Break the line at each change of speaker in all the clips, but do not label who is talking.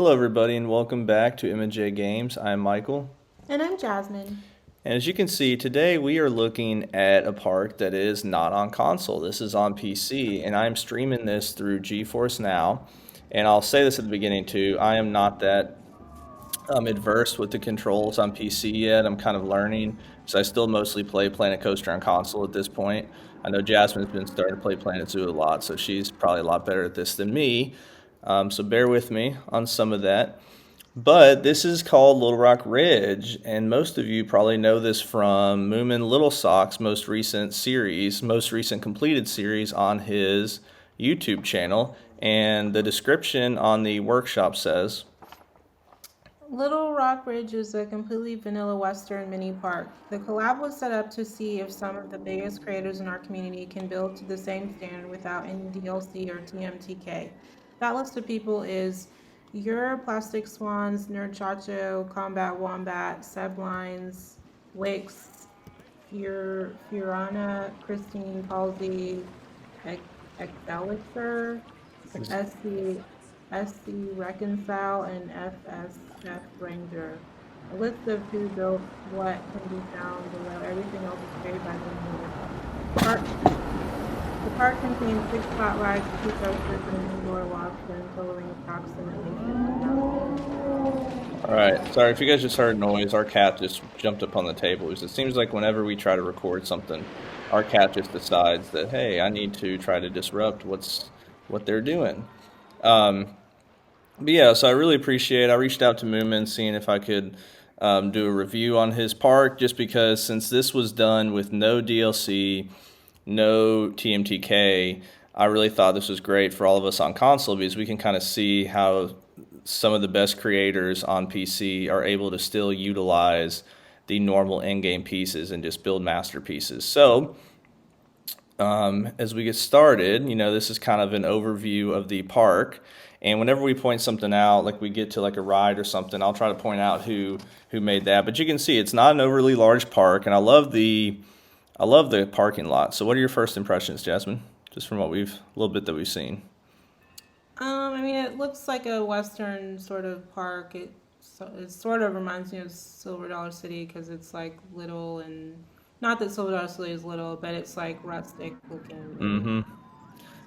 Hello, everybody, and welcome back to M&J Games. I'm Michael.
And I'm Jasmine.
And as you can see, today we are looking at a park that is not on console. This is on PC, and I'm streaming this through GeForce Now. And I'll say this at the beginning, too. I am not that adverse with the controls on PC yet. I'm kind of learning, so I still mostly play Planet Coaster on console at this point. I know Jasmine's been starting to play Planet Zoo a lot, so she's probably a lot better at this than me. So bear with me on some of that. But this is called Little Rock Ridge, and most of you probably know this from Moomin Littlesocks' most recent completed series on his YouTube channel. And the description on the workshop says,
Little Rock Ridge is a completely vanilla Western mini park. The collab was set up to see if some of the biggest creators in our community can build to the same standard without any DLC or TMTK. That list of people is Jurre, Plastic Swans, Nerdchacho, Kombat Wombat, Seblines, Wikz, Fuaranna, Kristine, Paulsley, Xellixor, SCReconcile and FSFRanger. A list of who built what can be found below. Everything else is carried by the park. The park contains 6 spot rides, 2 coasters, and an indoor walk, totaling approximately 50,000.
all right, sorry if you guys just heard noise. Our cat just jumped up on the table. It seems like whenever we try to record something, our cat just decides that, hey, I need to try to disrupt what they're doing. But yeah, so I really appreciate it. I reached out to Moomin, seeing if I could do a review on his park, just because since this was done with no DLC, no TMTK, I really thought this was great for all of us on console, because we can kind of see how some of the best creators on PC are able to still utilize the normal in-game pieces and just build masterpieces. So as we get started, this is kind of an overview of the park. And whenever we point something out, like we get to like a ride or something, I'll try to point out who made that. But you can see it's not an overly large park, and I love the parking lot. So what are your first impressions, Jasmine? Just from a little bit that we've seen.
I mean, it looks like a Western sort of park. It sort of reminds me of Silver Dollar City because it's like little, and not that Silver Dollar City is little, but it's like rustic looking.
Mm-hmm.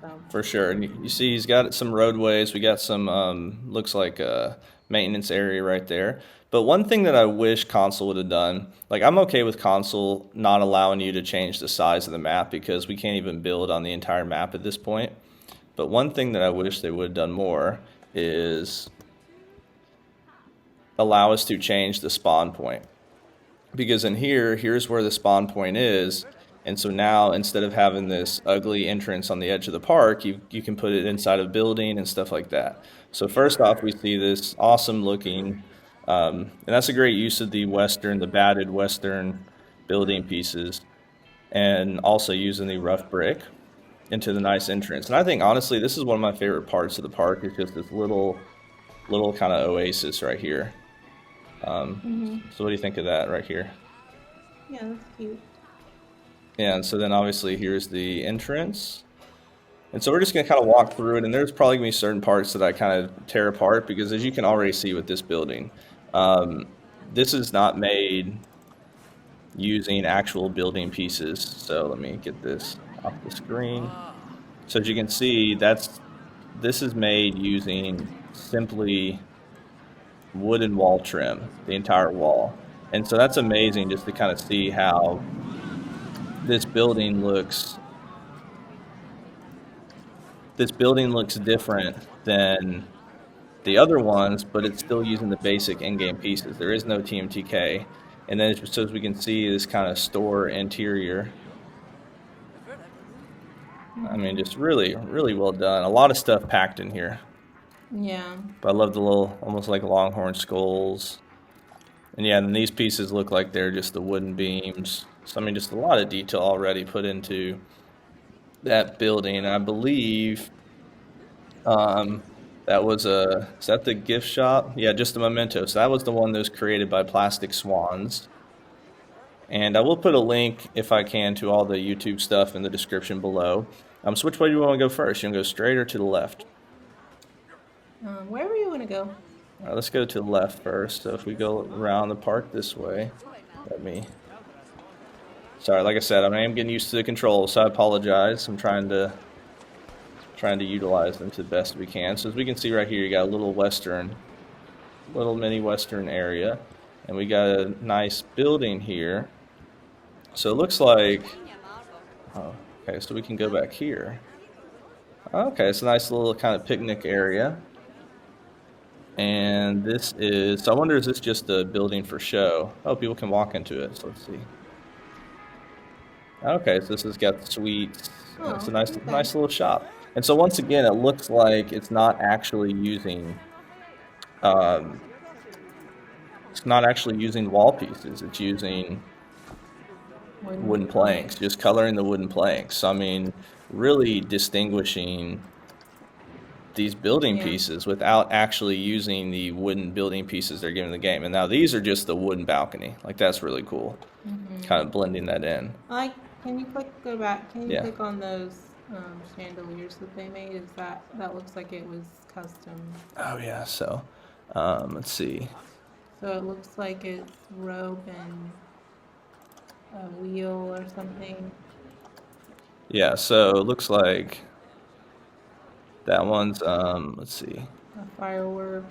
So.
For sure. And you see he's got some roadways. We got some, looks like a maintenance area right there. But one thing that I wish console would have done, like I'm okay with console not allowing you to change the size of the map because we can't even build on the entire map at this point. But one thing that I wish they would have done more is allow us to change the spawn point. Because in here's where the spawn point is. And so now, instead of having this ugly entrance on the edge of the park, you can put it inside a building and stuff like that. So first off, we see this awesome looking, and that's a great use of the batted Western building pieces, and also using the rough brick into the nice entrance. And I think, honestly, this is one of my favorite parts of the park, is just this little kind of oasis right here. So what do you think of that right here?
Yeah, that's cute.
Yeah, and so then obviously here's the entrance. And so we're just going to kind of walk through it, and there's probably going to be certain parts that I kind of tear apart, because as you can already see with this building, this is not made using actual building pieces. So let me get this off the screen. So as you can see, this is made using simply wooden wall trim, the entire wall. And so that's amazing just to kind of see how this building looks different than the other ones, but it's still using the basic in-game pieces. There is no TMTK. And then just as we can see, this kind of store interior. I mean, just really, really well done. A lot of stuff packed in here.
Yeah.
But I love the little, almost like longhorn skulls. And yeah, and these pieces look like they're just the wooden beams. So, I mean, just a lot of detail already put into that building. I believe is that the gift shop? Yeah, just a memento. So that was the one that was created by Plastic Swans. And I will put a link, if I can, to all the YouTube stuff in the description below. So which way do you want to go first? You want to go straight or to the left?
Wherever you want to go.
All right, let's go to the left first. So if we go around the park this way, sorry, like I said, I am getting used to the controls, so I apologize. I'm trying to utilize them to the best we can. So as we can see right here, you got a little mini western area, and we got a nice building here. So it looks like, oh, okay, so we can go back here. Okay, it's a nice little kind of picnic area. And this is, so I wonder, is this just a building for show? Oh, people can walk into it, so let's see. Okay, so this has got suites.
Oh,
it's a nice little shop. And so once again, it looks like it's not actually using, wall pieces. It's using wooden planks, just coloring the wooden planks. So I mean, really distinguishing these building pieces without actually using the wooden building pieces they're giving the game. And now these are just the wooden balcony. Like, that's really cool. Kind of blending that in.
Can you go back? Can you click on those chandeliers that they made? Is that looks like it was custom?
Oh yeah. So, let's see.
So it looks like it's rope and a wheel or something.
Yeah. So it looks like that one's let's see.
A firework.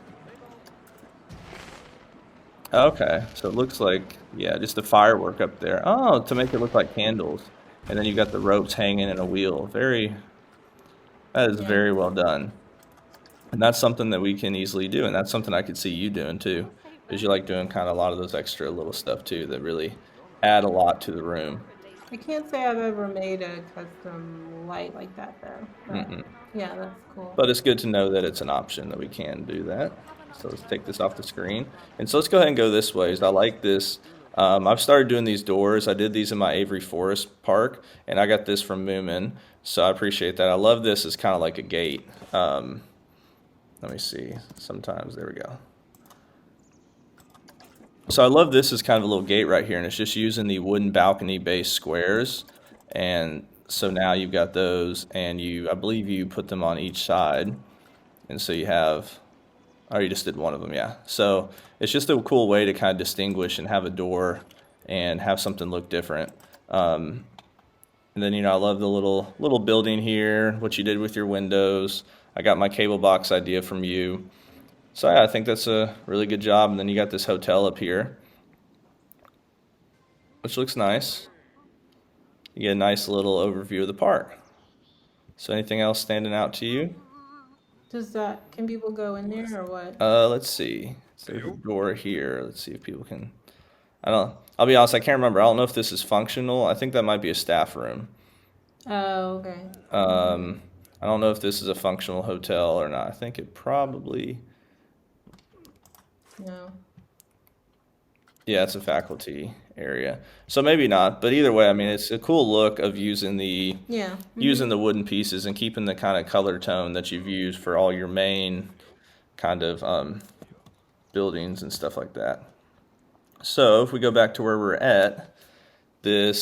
Okay, so it looks like, yeah, just a firework up there. Oh, to make it look like candles. And then you got the ropes hanging in a wheel. That is very well done. And that's something that we can easily do, and that's something I could see you doing too. Because you like doing kind of a lot of those extra little stuff too that really add a lot to the room.
I can't say I've ever made a custom light like that though. But yeah, that's cool.
But it's good to know that it's an option that we can do that. So let's take this off the screen. And so let's go ahead and go this way. I like this. I've started doing these doors. I did these in my Avery Forest Park, and I got this from Moomin. So I appreciate that. I love this as kind of like a gate. Let me see. Sometimes, there we go. So I love this as kind of a little gate right here, and it's just using the wooden balcony-based squares. And so now you've got those, and I believe you put them on each side. And so you have, oh, you just did one of them, yeah. So it's just a cool way to kind of distinguish and have a door and have something look different. And then, I love the little building here, what you did with your windows. I got my cable box idea from you. So yeah, I think that's a really good job. And then you got this hotel up here, which looks nice. You get a nice little overview of the park. So anything else standing out to you?
Can people go in there or what?
Let's see. There's a door here. Let's see if people can. I'll be honest, I can't remember. I don't know if this is functional. I think that might be a staff room.
Oh, okay.
I don't know if this is a functional hotel or not. I think it probably.
No.
Yeah, it's a faculty area. So maybe not, but either way, I mean, it's a cool look of using the wooden pieces and keeping the kind of color tone that you've used for all your main kind of buildings and stuff like that. So if we go back to where we're at, so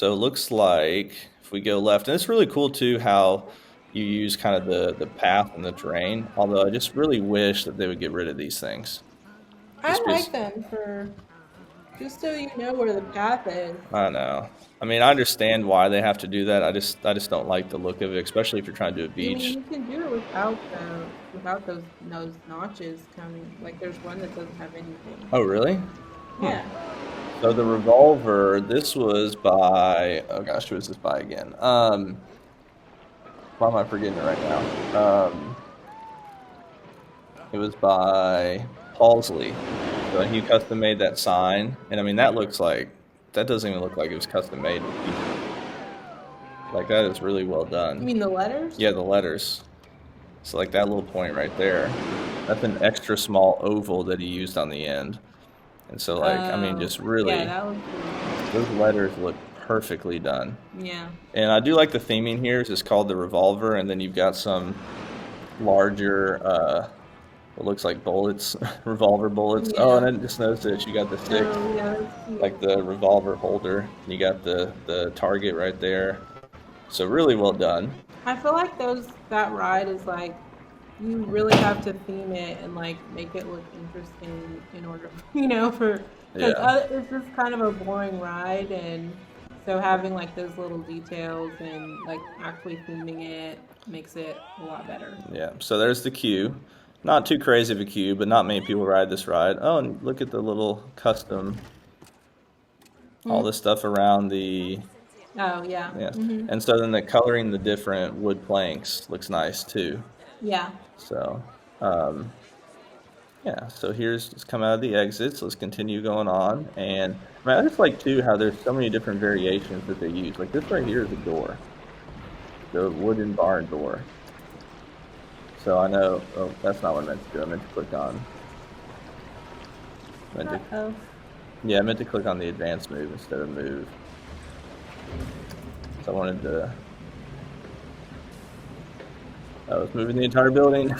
it looks like if we go left, and it's really cool too how you use kind of the path and the terrain, although I just really wish that they would get rid of these things.
I like them just so you know where the path is.
I know. I mean, I understand why they have to do that. I just don't like the look of it, especially if you're trying to do a beach.
I mean, you can do it without those notches coming. Like, there's one that doesn't have anything.
Oh, really?
Yeah.
So the revolver, this was by, oh gosh, who was this by again? Why am I forgetting it right now? It was by Paulsley. So he custom made that sign, and I mean that doesn't even look like it was custom made. Like, that is really well done.
You mean the letters?
Yeah, the letters. So like that little point right there, that's an extra small oval that he used on the end. And so like, I mean, just really, those letters look perfectly done.
Yeah.
And I do like the theming here. It's called the revolver, and then you've got some larger, what looks like bullets, revolver bullets. Yeah. Oh, and I just noticed that you got the stick, like the revolver holder. You got the target right there. So really well done.
I feel like that ride is like you really have to theme it and like make it look interesting in order, you know, for because
Yeah.
it's just kind of a boring ride, and so having like those little details and like actually theming it makes it a lot better.
Yeah. So there's the queue. Not too crazy of a queue, but not many people ride this ride. Oh, and look at the little custom, all
Hmm?
this stuff around the,
Oh yeah.
yeah.
Hmm.
And so then the coloring the different wood planks looks nice too.
Yeah.
So, um, yeah, so here's just come out of the exits. Let's continue going on. And I mean, I just like too how there's so many different variations that they use. Like this right here is a door, the wooden barn door. So I know, oh, that's not what I meant to do. I meant to click on, I meant to,
Oh.
yeah, I meant to click on the advanced move instead of move. So I wanted to, I was moving the entire building.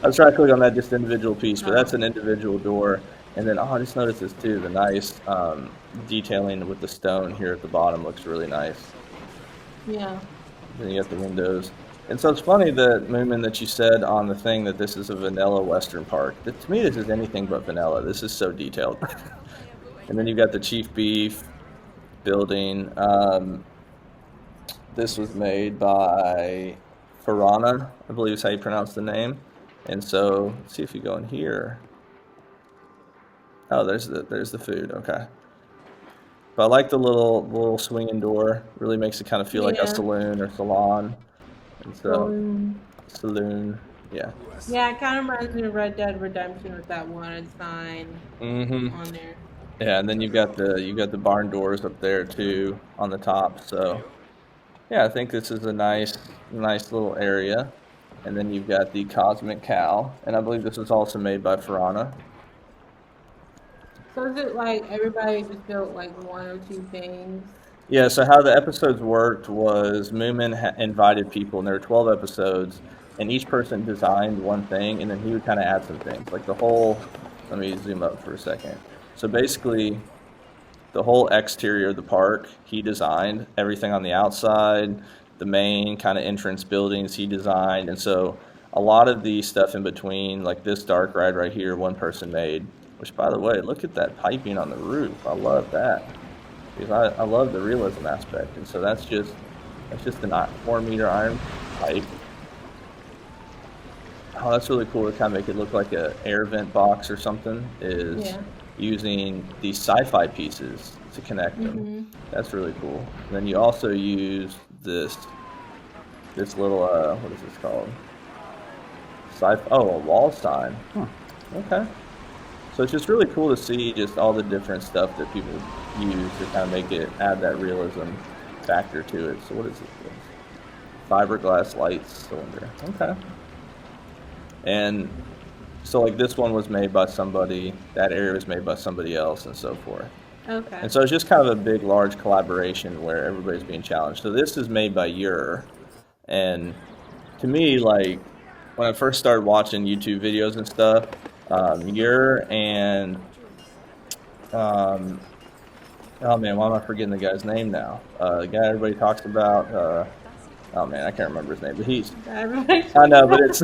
I was trying to click on that just individual piece, but that's an individual door. And then, oh, I just noticed this too. The nice detailing with the stone here at the bottom looks really nice.
Yeah.
Then you got the windows. And so it's funny that, Moomin, that you said on the thing that this is a vanilla Western park. To me, this is anything but vanilla. This is so detailed. And then you've got the Chief Beef building. This was made by Fuaranna, I believe is how you pronounce the name. And so, let's see if you go in here. Oh, there's the food. Okay. But I like the little swinging door. Really makes it kind of feel like a
Yeah.
saloon or salon. And so, saloon. Yeah.
Yeah, it kind of reminds me of Red Dead Redemption with that wanted sign
Mm-hmm.
on there.
Yeah, and then you've got the barn doors up there too on the top. So, yeah, I think this is a nice little area. And then you've got the Cosmic Cow, and I believe this was also made by Fuaranna.
So is it like everybody just built like one or two things?
Yeah, so how the episodes worked was Moomin invited people, and there were 12 episodes, and each person designed one thing, and then he would kind of add some things. Like the whole, let me zoom up for a second. So basically, the whole exterior of the park, he designed. Everything on the outside, the main kind of entrance buildings, he designed. And so a lot of the stuff in between, like this dark ride right here, one person made, which, by the way, look at that piping on the roof. I love that. Because I love the realism aspect. And so that's just an 4-meter iron pipe. Oh, that's really cool to kind of make it look like an air vent box or something, is
Yeah.
using these sci-fi pieces to connect them. That's really cool. And then you also use this little, what is this called? Oh, a wall sign. Okay. So it's just really cool to see just all the different stuff that people use to kind of add that realism factor to it. So what is this? Fiberglass light cylinder. Okay. And so like this one was made by somebody, that area was made by somebody else, and so forth.
Okay.
And so it's just kind of a big, large collaboration where everybody's being challenged. So this is made by Jurre. And to me, like, when I first started watching YouTube videos and stuff, Jurre and, oh man, why am I forgetting the guy's name now? The guy everybody talks about, oh man, I can't remember his name, but he's, I know, but it's,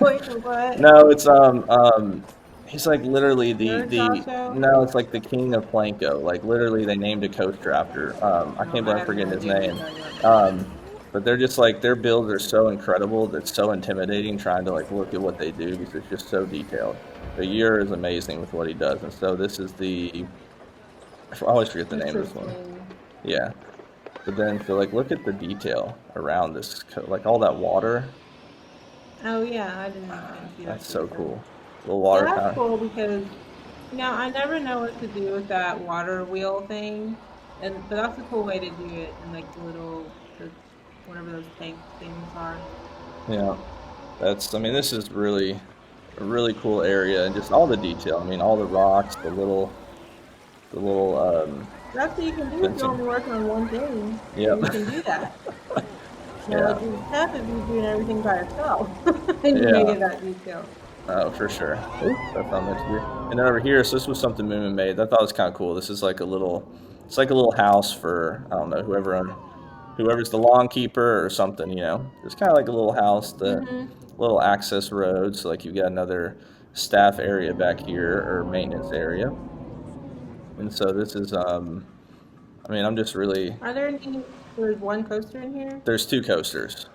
Wait, what?
no, it's, he's like literally
Nerdchacho?
no, it's like the king of Planco. Like literally they named a coaster after, I can't believe I'm forgetting his name. But they're just like, their builds are so incredible, that's so intimidating trying to like look at what they do because it's just so detailed. But Jurre is amazing with what he does. And so this is I always forget the name of this one. Yeah. But then, so like, look at the detail around this, like all that water.
Oh yeah, I didn't see that.
That's so cool. Little water
That's
fountain.
cool because I never know what to do with that water wheel thing, but that's a cool way to do it, and like whatever those tank things are.
Yeah, I mean, this is really a really cool area, and just all the detail. I mean, all the rocks, the little.
That's what you can do if you're only working on one thing.
Yep.
You can do that.
Yeah.
Like it's tough if you're doing everything by yourself and you make it that detailed.
Oh, for sure. Oops, that's not meant to be. And then over here, so this was something Moomin made. I thought it was kind of cool. This is like it's like a little house for, I don't know, whoever whoever's the lawn keeper or something, you know. It's kind of like a little house, the little access road. So like you've got another staff area back here or maintenance area. And so this is, I mean, I'm just really.
Are there any? There's one coaster in here.
There's 2 coasters.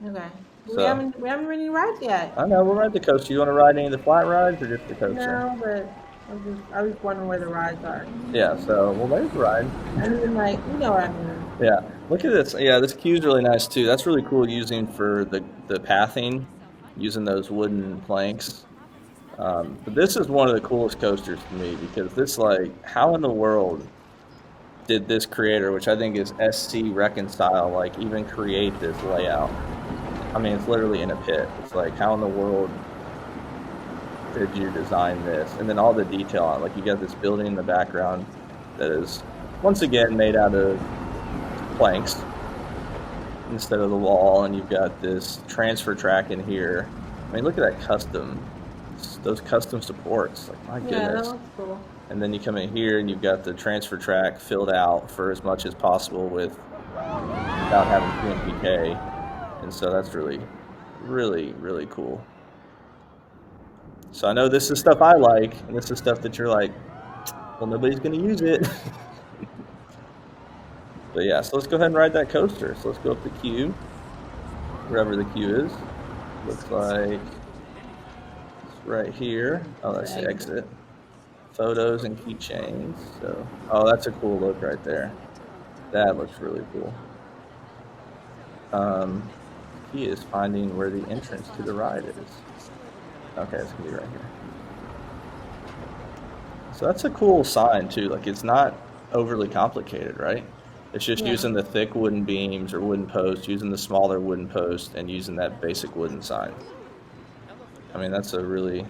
Okay.
So
We haven't really rides yet.
I know we'll ride the coaster. You want to ride any of the flat rides or just the coaster?
No, but I was wondering where the rides are.
Yeah. So well, there's the ride.
I mean, like, you know what I mean.
Yeah. Look at this. Yeah, this queue's really nice too. That's really cool using for the pathing, using those wooden planks. But this is one of the coolest coasters to me because this, like, how in the world did this creator, which I think is SCReconcile, like, even create this layout? I mean, it's literally in a pit. It's like, how in the world did you design this? And then all the detail on it. Like, you got this building in the background that is, once again, made out of planks instead of the wall. And you've got this transfer track in here. I mean, look at that those custom supports. Like, my goodness.
Yeah, that looks cool.
And then you come in here and you've got the transfer track filled out for as much as possible without having TMTK. And so that's really, really, really cool. So I know this is stuff I like, and this is stuff that you're like, well, nobody's going to use it. But yeah, so let's go ahead and ride that coaster. So let's go up the queue, wherever the queue is. Looks like it's right here. Oh, that's the exit. Photos and keychains. So, oh, that's a cool look right there. That looks really cool. He is finding where the entrance to the ride is. Okay, it's gonna be right here. So that's a cool sign too. Like, it's not overly complicated, right? It's just using the thick wooden beams or wooden posts, using the smaller wooden post, and using that basic wooden sign. I mean, I really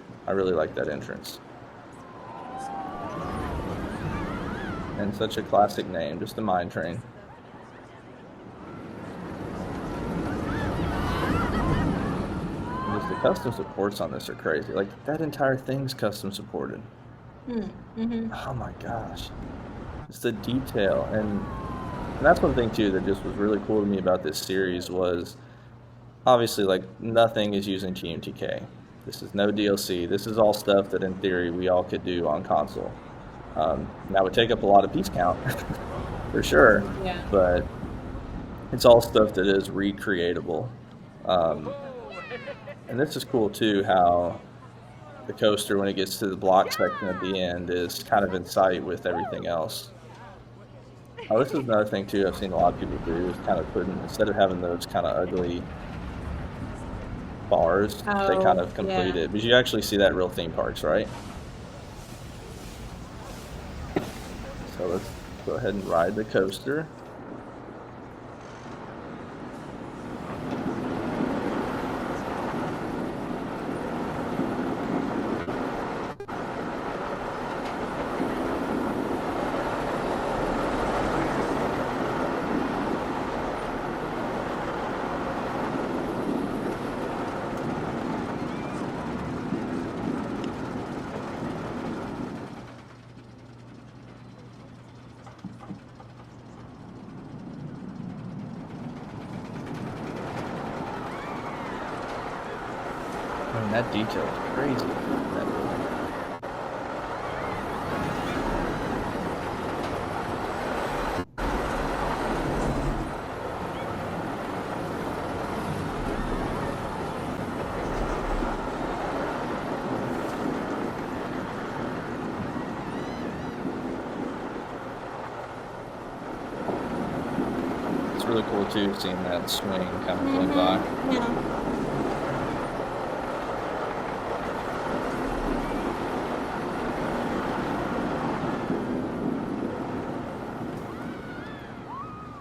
like that entrance. And such a classic name, just a mine train. The custom supports on this are crazy. Like, that entire thing's custom supported. Oh my gosh. It's the detail. And that's one thing too that just was really cool to me about this series was, obviously, like, nothing is using TMTK. This is no DLC. This is all stuff that in theory we all could do on console. That would take up a lot of piece count for sure. Yeah. But it's all stuff that is recreatable. And this is cool too, how the coaster, when it gets to the block section at the end, is kind of in sight with everything else. Oh, this is another thing too I've seen a lot of people do, is kind of putting, instead of having those kind of ugly bars, they kind of complete it. Because you actually see that in real theme parks, right? So let's go ahead and ride the coaster. That detail is crazy. That building. It's really cool too, seeing that swing kind of going by.
Yeah.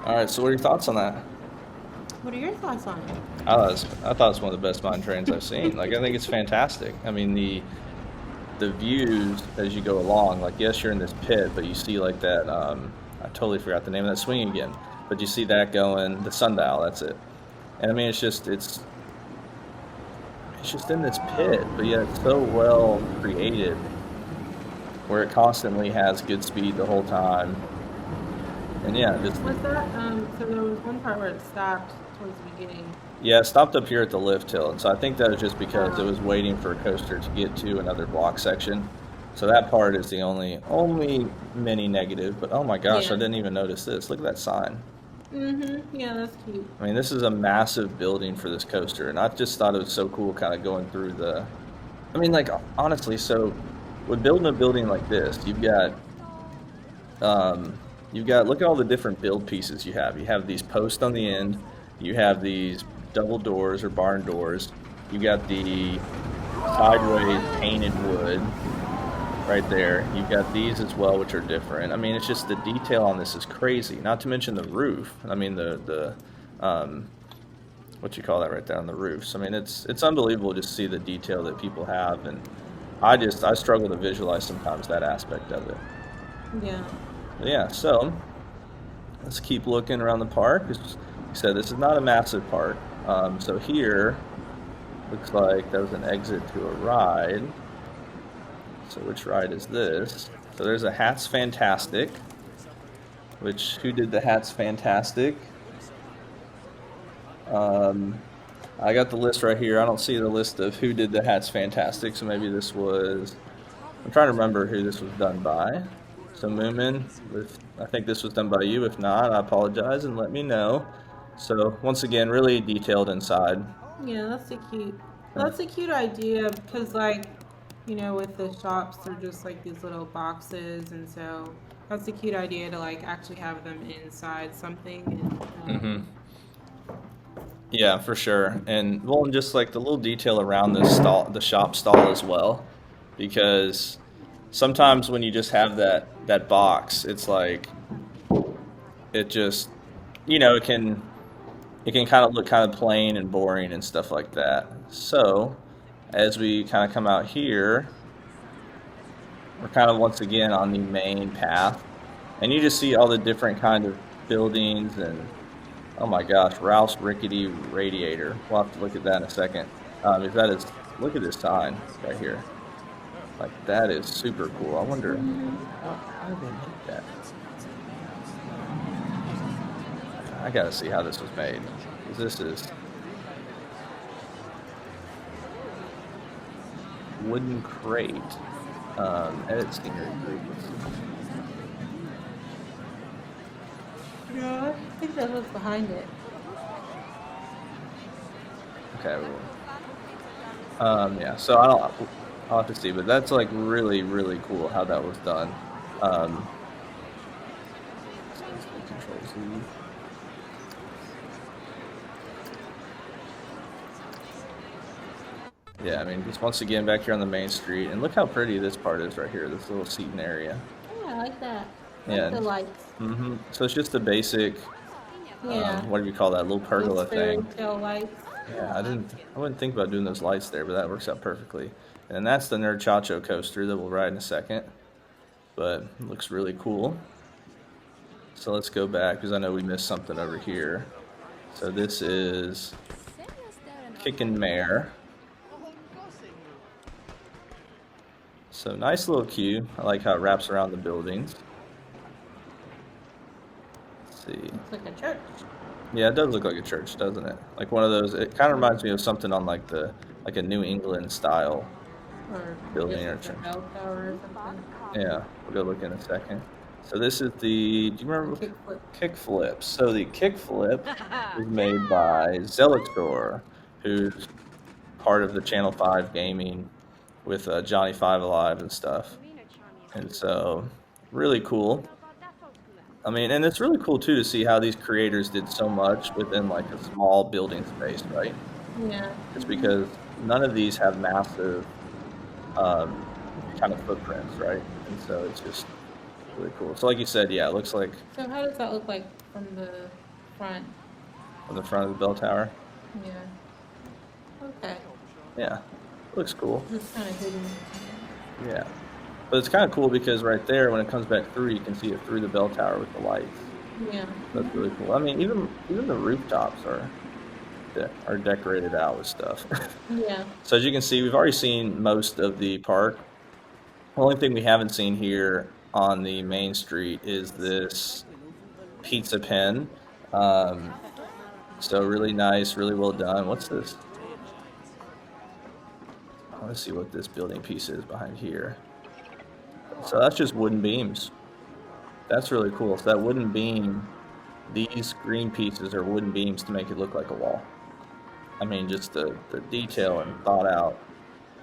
All right, so what are your thoughts on that?
What are your thoughts on it?
I thought it was one of the best mine trains I've seen. Like, I think it's fantastic. I mean, the views as you go along, like, yes, you're in this pit, but you see, like, that, I totally forgot the name of that swing again, but you see that going, the sundial, that's it. And I mean, it's just in this pit, but yet it's so well created where it constantly has good speed the whole time. And yeah, just
Was that so there was one part where it stopped towards the beginning.
yeah, it stopped up here at the lift hill, and so I think that was just because it
Oh.
was waiting for a coaster to get to another block section. So that part is the only mini negative. But oh my gosh, I
Yeah.
didn't even notice this. Look at that sign.
Yeah, that's cute.
I mean, this is a massive building for this coaster, and I just thought it was so cool, kind of going through the. I mean, like honestly, so with building a building like this, you've got look at all the different build pieces you have. You have these posts on the end. You have these double doors or barn doors. You got the sideways painted wood right there. You've got these as well, which are different. I mean, it's just the detail on this is crazy. Not to mention the roof. I mean, the what you call that right there on the roofs. I mean, it's unbelievable to see the detail that people have, and I struggle to visualize sometimes that aspect of it.
Yeah.
But yeah, so let's keep looking around the park. As you said, this is not a massive park. So here looks like that was an exit to a ride. So which ride is this? So there's a Hats Fantastic. Which, who did the Hats Fantastic? I got the list right here. I don't see the list of who did the Hats Fantastic, so maybe this was... I'm trying to remember who this was done by. So Moomin, I think this was done by you. If not, I apologize and let me know. So once again, really detailed inside.
Yeah, that's a cute idea because like, you know, with the shops they're just like these little boxes, and so that's a cute idea to like actually have them inside something. And,
Yeah, for sure. And well, and just like the little detail around the shop stall as well, because sometimes when you just have that box, it's like it just, it can kind of look kind of plain and boring and stuff like that. So as we kind of come out here, we're kind of once again on the main path, and you just see all the different kind of buildings. And oh my gosh, Ralph's Rickety Radiator. We'll have to look at that in a second. If that is, look at this sign right here. Like, that is super cool. I wonder how did they make that? I gotta see how this was made. 'Cause this is wooden crate. Edit scenery group.
yeah, I think that was behind it.
Okay. Well, yeah. So I'll have to see, but that's like really, really cool how that was done. Control Z. Yeah, I mean, just once again back here on the main street, and look how pretty this part is right here. This little seating area.
Yeah, I like that.
Yeah.
Like the lights.
So it's just a basic.
Yeah.
What do you call that little pergola thing?
Tail lights.
Yeah, I wouldn't think about doing those lights there, but that works out perfectly. And that's the Nerdchacho coaster that we'll ride in a second. But it looks really cool. So let's go back, because I know we missed something over here. So this is Kickin' Mare. So nice little queue. I like how it wraps around the buildings. Let's see.
It's like a church.
Yeah, it does look like a church, doesn't it? Like one of those. It kind of reminds me of something on like a New England style
Or
building or
just
church.
a bell tower or something.
Yeah, we'll go look in a second. So this is the. Do you remember
Kickflip.
Kickflip? So the kickflip is made by Xellixor, who's part of the Channel 5 gaming with Johnny 5 Alive and stuff. And so, really cool. I mean, and it's really cool too to see how these creators did so much within like a small building space, right?
Yeah.
It's because none of these have massive kind of footprints, right? And so it's just really cool. So like you said, yeah, it looks like
So how does that look like from the front?
on the front of the bell tower.
Yeah. Okay.
Yeah, looks cool.
It's kind of hidden.
Yeah, but it's kind of cool because right there, when it comes back through, you can see it through the bell tower with the lights.
Yeah.
That's really cool. I mean, even the rooftops are decorated out with stuff.
Yeah.
So as you can see, we've already seen most of the park. The only thing we haven't seen here on the main street is this pizza pen. So really nice, really well done. What's this? I want to see what this building piece is behind here. So that's just wooden beams. That's really cool. So that wooden beam, these green pieces are wooden beams to make it look like a wall. I mean, just the detail and thought out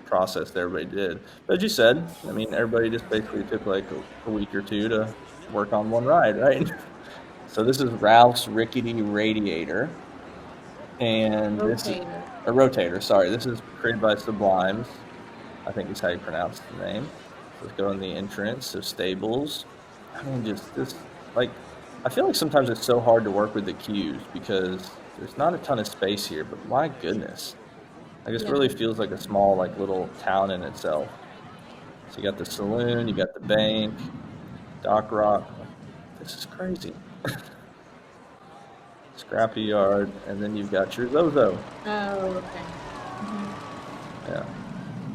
process that everybody did. But as you said, I mean, everybody just basically took like a week or two to work on one ride, right? So this is Ralph's rickety radiator. And this is a rotator, sorry. This is created by Seblines. I think is how you pronounce the name. Let's go in the entrance of stables. I mean, just this, like, I feel like sometimes it's so hard to work with the cues because there's not a ton of space here, but my goodness. I guess really feels like a small, like, little town in itself. So you got the saloon, you got the bank, dock rock. This is crazy. Scrappy yard, and then you've got your Zozo.
Oh, okay.
Yeah.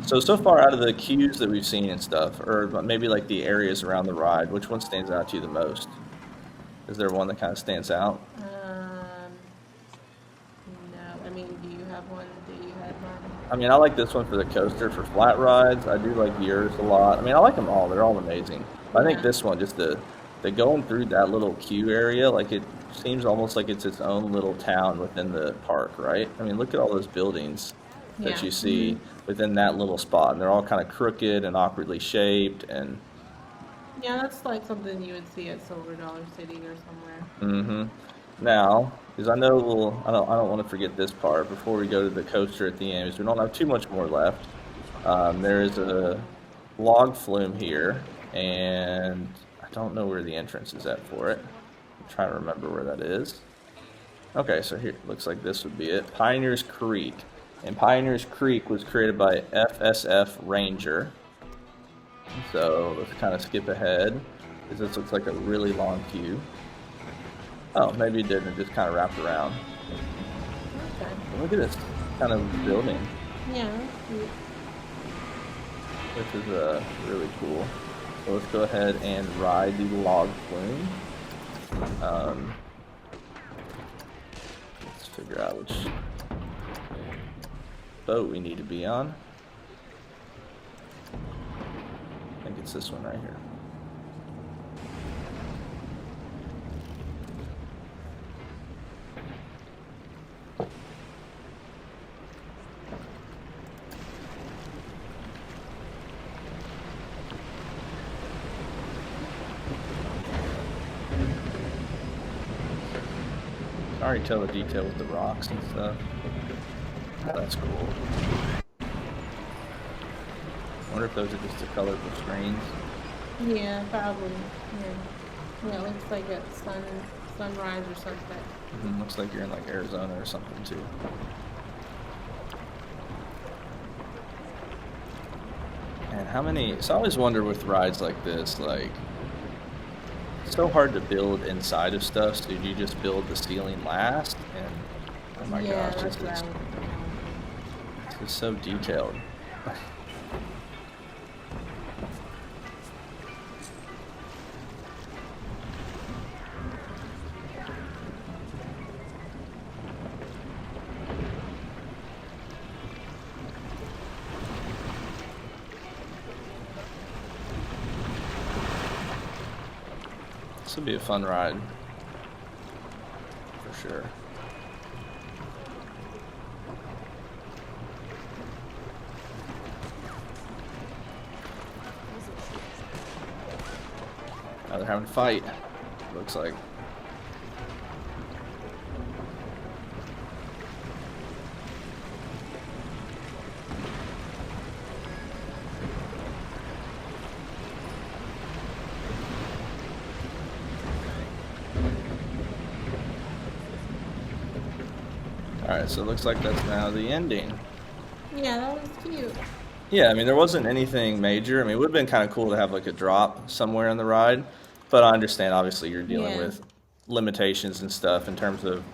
So far out of the cues that we've seen and stuff, or maybe like the areas around the ride, which one stands out to you the most? Is there one that kind of stands out?
No. I mean, do you have one that you had, Martin?
I mean, I like this one for the coaster for flat rides. I do like Jurre's a lot. I mean, I like them all. They're all amazing. But I think this one, just the going through that little queue area, like it seems almost like it's its own little town within the park, right? I mean, look at all those buildings that you see within that little spot, and they're all kind of crooked and awkwardly shaped, and
yeah, that's like something you would see at Silver Dollar City or somewhere.
Now, because I know I don't want to forget this part before we go to the coaster at the end, because we don't have too much more left. There is a log flume here, and I don't know where the entrance is at for it. I'm trying to remember where that is. Okay, so here looks like this would be it. Pioneers Creek. And Pioneers Creek was created by FSFRanger. So let's kind of skip ahead, because this looks like a really long queue. Oh, maybe it didn't. It just kind of wrapped around.
Okay.
Look at this kind of building.
Yeah, that's cute.
This is really cool. So let's go ahead and ride the log flume. Let's figure out which boat we need to be on. I think it's this one right here. I can already tell the detail with the rocks and stuff. That's cool. I wonder if those are just the colorful screens.
Yeah, probably. Yeah, it looks like a sunrise or sunset.
Looks like you're in like Arizona or something too. And how many? So I always wonder with rides like this, like, it's so hard to build inside of stuff. So you just build the ceiling last, and oh my gosh, it's so detailed. This would be a fun ride, for sure. Now they're having a fight, looks like. Alright, so it looks like that's now the ending.
Yeah, that was cute.
Yeah, I mean, there wasn't anything major. I mean, it would have been kind of cool to have like a drop somewhere in the ride, but I understand obviously you're dealing with limitations and stuff in terms of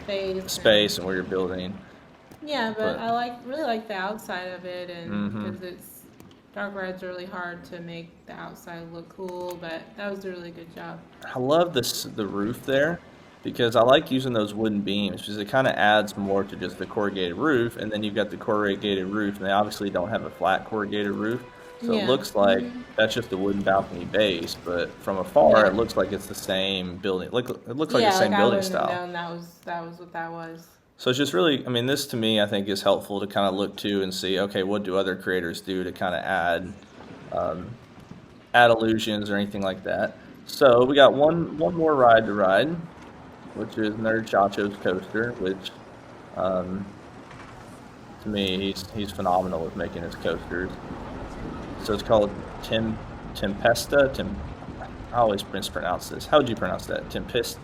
the
space and where you're building.
Yeah, but I really like the outside of it, and because Dark red's really hard to make the outside look cool, but that was a really good job.
I love the roof there because I like using those wooden beams because it kind of adds more to just the corrugated roof, and then you've got the corrugated roof, and they obviously don't have a flat corrugated roof, so it
Yeah.
looks like that's just a wooden balcony base, but from afar it looks like it's the same building. It looks like the same building style.
I wouldn't have known that was what that was.
So it's just really, I mean, this to me, I think is helpful to kind of look to and see, okay, what do other creators do to kind of add illusions or anything like that. So we got one more ride to ride, which is Nerdchacho's coaster, which to me, he's phenomenal with making his coasters. So it's called Tempesta. I always mispronounce this. How would you pronounce that? Tempesta.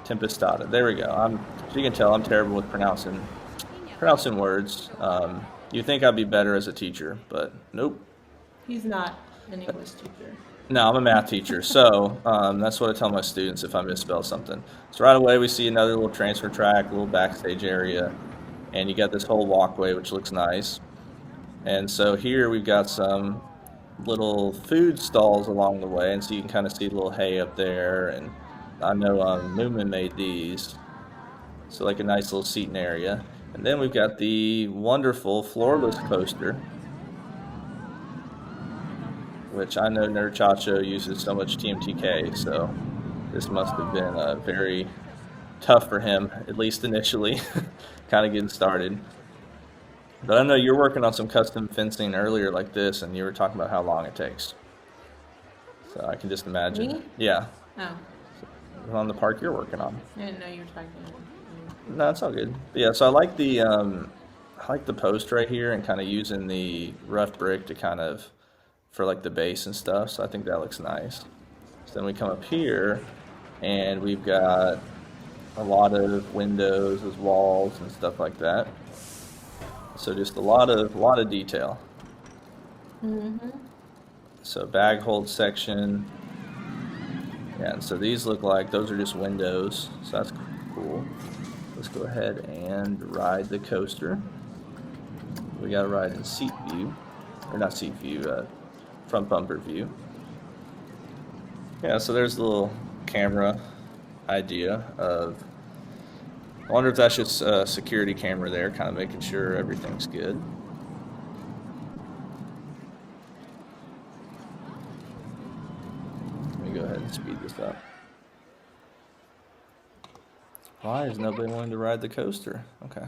Tempestada. There we go. So you can tell I'm terrible with pronouncing words. You think I'd be better as a teacher, but nope.
He's not an English teacher.
No, I'm a math teacher, so that's what I tell my students if I misspell something. So right away we see another little transfer track, a little backstage area, and you got this whole walkway, which looks nice. And so here we've got some little food stalls along the way, and so you can kind of see a little hay up there, and I know Moomin made these, so like a nice little seating area. And then we've got the wonderful Floorless coaster, which I know Nerdchacho uses so much TMTK, so this must have been very tough for him, at least initially, kind of getting started. But I know you're working on some custom fencing earlier like this, and you were talking about how long it takes. So I can just imagine.
Me?
Yeah.
Oh.
On the park you're working on.
I didn't know you were talking about it.
No, it's all good. But yeah, so I like the post right here and kind of using the rough brick to kind of for like the base and stuff. So I think that looks nice. So then we come up here and we've got a lot of windows as walls and stuff like that. So just a lot of detail.
Mm-hmm.
So bag hold section. Yeah, and so these look like those are just windows. So that's cool. Let's go ahead and ride the coaster. We got to ride in seat view, or not seat view, front bumper view. Yeah, so there's a little camera idea of, I wonder if that's just a security camera there, kind of making sure everything's good. Let me go ahead and speed this up. Why is nobody wanting to ride the coaster? Okay.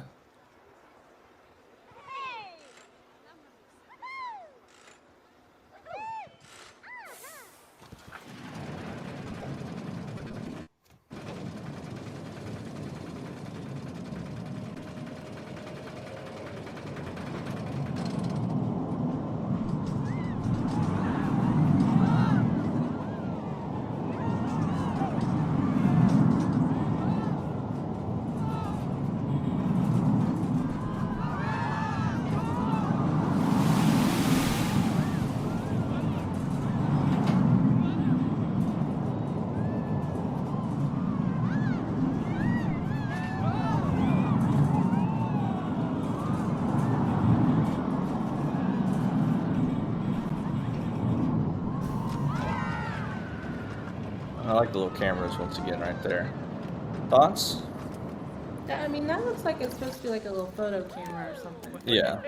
I like the little cameras once again right there. Thoughts?
I mean, that looks like it's supposed to be like a little photo camera or something.
Yeah.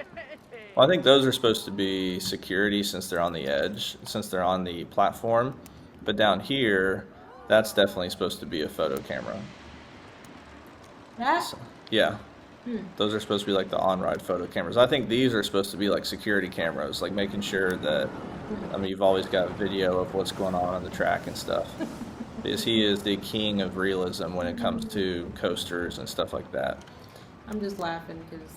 Well, I think those are supposed to be security since they're on the edge, since they're on the platform. But down here, that's definitely supposed to be a photo camera.
That?
So, yeah. Those are supposed to be like the on-ride photo cameras. I think these are supposed to be like security cameras, like making sure that, I mean, you've always got video of what's going on the track and stuff. Because he is the king of realism when it comes to coasters and stuff like that.
I'm just laughing because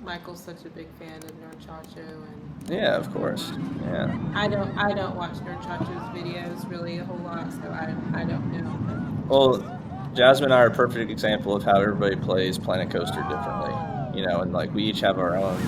Michael's such a big fan of Nerdchacho, and
Yeah, of course. Yeah.
I don't watch Nerdchacho's videos really a whole lot, so I don't know.
Well, Jasmine and I are a perfect example of how everybody plays Planet Coaster differently. You know, and like we each have our own.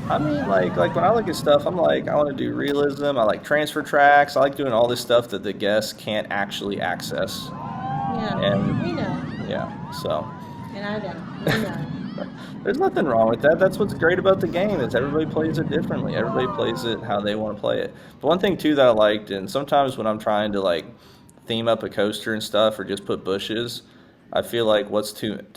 I mean, like when I look at stuff, I'm like, I want to do realism. I like transfer tracks. I like doing all this stuff that the guests can't actually access.
Yeah,
And
we know.
yeah, so
And I don't. We know.
There's nothing wrong with that. That's what's great about the game is everybody plays it differently. Everybody plays it how they want to play it. But one thing too that I liked, and sometimes when I'm trying to like theme up a coaster and stuff, or just put bushes, I feel like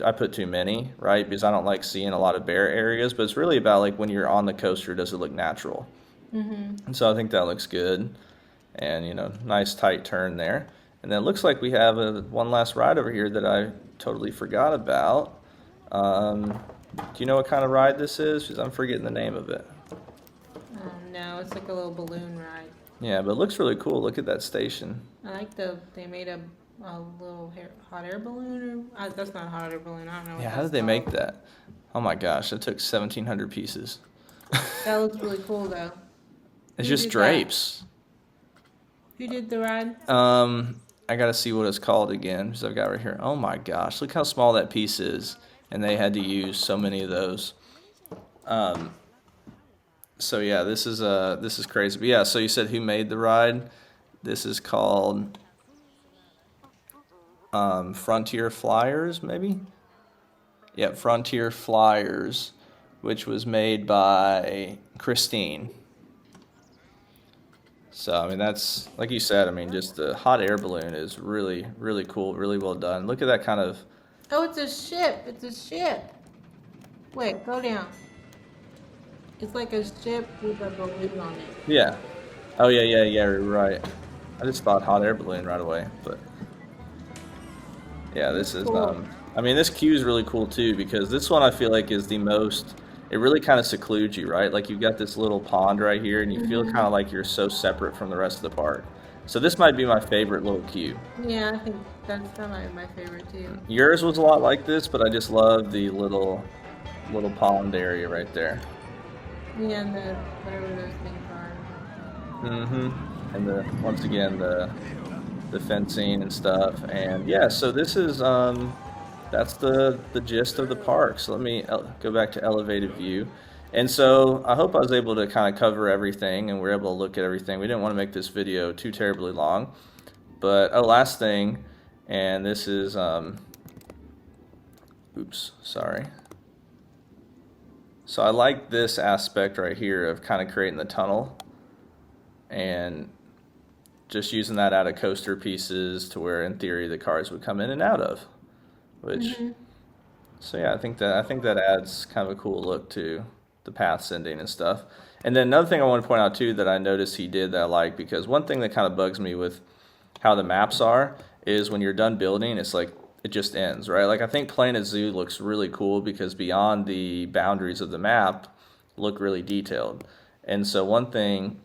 I put too many, right? Because I don't like seeing a lot of bare areas. But it's really about like when you're on the coaster, does it look natural? And so I think that looks good, and nice tight turn there. And then it looks like we have one last ride over here that I totally forgot about. Do you know what kind of ride this is? Because I'm forgetting the name of it.
No, it's like a little balloon ride.
Yeah, but it looks really cool. Look at that station.
I like they made a little hot air balloon. That's not a hot air balloon. I don't know what
Yeah,
that's
how did they
called.
make that? Oh my gosh, it took 1,700 pieces.
That looks really cool though.
It's
Who
just
did
drapes.
Who did the ride?
I gotta see what it's called again because I've got it right here. Oh my gosh, look how small that piece is, and they had to use so many of those. So yeah, this is crazy. But yeah, so you said who made the ride? This is called Frontier Flyers, maybe? Yeah, Frontier Flyers, which was made by Kristine. So, I mean, that's, like you said, I mean, just the hot air balloon is really, really cool, really well done. Look at that kind of,
Oh, it's a ship. It's a ship. Wait, go down. It's like a ship with a balloon on it.
yeah. Oh, yeah, you're right. I just thought hot air balloon right away, but yeah, this is,
Cool.
I mean, this queue is really cool too because this one I feel like is the most, it really kind of secludes you, right? Like you've got this little pond right here and you feel kind of like you're so separate from the rest of the park. So this might be my favorite little queue.
Yeah, I think that might be my favorite too.
Yours was a lot like this, but I just love the little pond area right there.
Yeah, and the whatever those things are.
And once again the fencing and stuff. And yeah, so this is that's the gist of the park. So let me go back to elevated view. And so I hope I was able to kind of cover everything and we're able to look at everything. We didn't want to make this video too terribly long. But last thing, and this is oops, sorry. So I like this aspect right here of kind of creating the tunnel and just using that out of coaster pieces to where in theory the cars would come in and out of. Which so yeah, I think that adds kind of a cool look to the paths ending and stuff. And then another thing I want to point out too that I noticed he did that I like, because one thing that kind of bugs me with how the maps are is when you're done building, it's like it just ends, right? Like I think Planet Zoo looks really cool because beyond the boundaries of the map look really detailed. And so one thing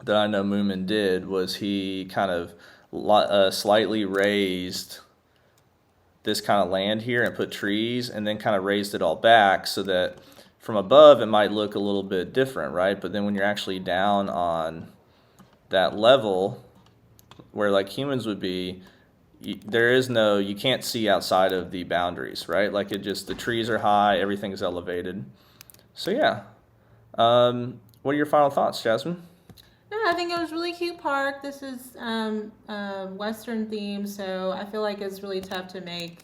that I know Moomin did was he kind of slightly raised this kind of land here and put trees and then kind of raised it all back so that from above it might look a little bit different, right? But then when you're actually down on that level where like humans would be, you can't see outside of the boundaries, right? Like the trees are high, everything's elevated. So yeah. What are your final thoughts, Jasmine?
No, I think it was really cute park. This is Western theme, so I feel like it's really tough to make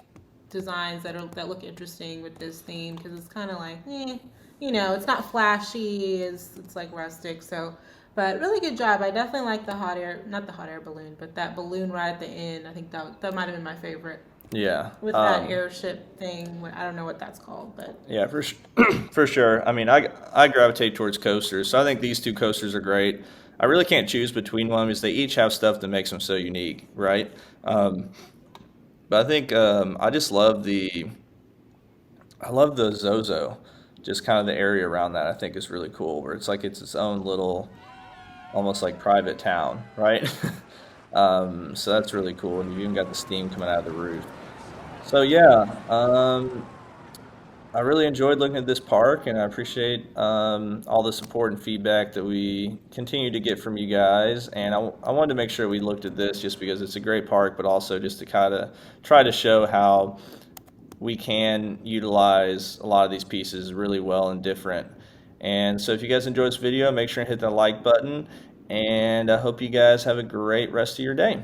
designs that look interesting with this theme because it's kind of like, it's not flashy. It's like rustic. So, but really good job. I definitely like not the hot air balloon, but that balloon ride at the end. I think that might have been my favorite.
Yeah.
With that airship thing, I don't know what that's called, but
yeah, for sure. I mean, I gravitate towards coasters, so I think these two coasters are great. I really can't choose between them because they each have stuff that makes them so unique, right? But I think I just love I love the Zozo, just kind of the area around that. I think is really cool, where it's like it's its own little, almost like private town, right? So that's really cool, and you even got the steam coming out of the roof. So yeah, I really enjoyed looking at this park, and I appreciate all the support and feedback that we continue to get from you guys. And I wanted to make sure we looked at this just because it's a great park, but also just to kind of try to show how we can utilize a lot of these pieces really well and different. And so if you guys enjoyed this video, make sure and hit that like button, and I hope you guys have a great rest of your day.